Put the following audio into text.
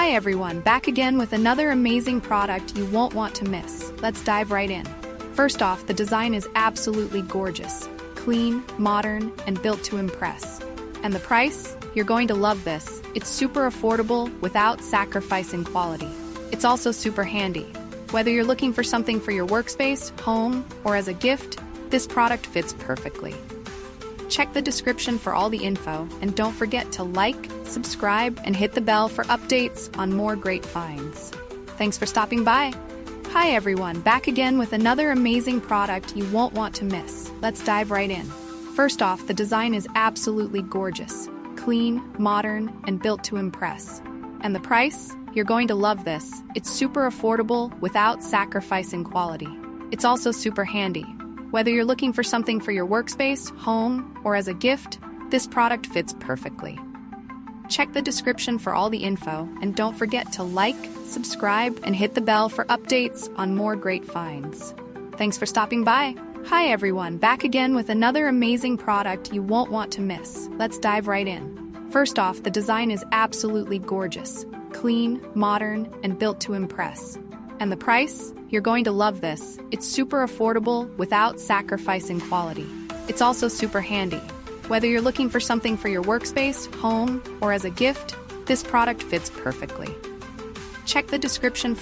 Hi everyone, back again with another amazing product you won't want to miss. Let's dive right in. First off, the design is absolutely gorgeous, clean, modern, and built to impress. And the price? You're going to love this. It's super affordable without sacrificing quality. It's also super handy. Whether you're looking for something for your workspace, home, or as a gift, this product fits perfectly. Check the description for all the info, and don't forget to like, subscribe, and hit the bell for updates on more great finds. Thanks for stopping by. Hi everyone, back again with another amazing product you won't want to miss. Let's dive right in. First off, the design is absolutely gorgeous, clean, modern, and built to impress. And the price? You're going to love this. It's super affordable without sacrificing quality. It's also super handy. Whether you're looking for something for your workspace, home, or as a gift, this product fits perfectly. Check the description for all the info, and don't forget to like, subscribe, and hit the bell for updates on more great finds. Thanks for stopping by. Hi everyone, back again with another amazing product you won't want to miss. Let's dive right in. First off, the design is absolutely gorgeous, clean, modern, and built to impress. And the price? You're going to love this. It's super affordable without sacrificing quality. It's also super handy. Whether you're looking for something for your workspace, home, or as a gift, this product fits perfectly. Check the description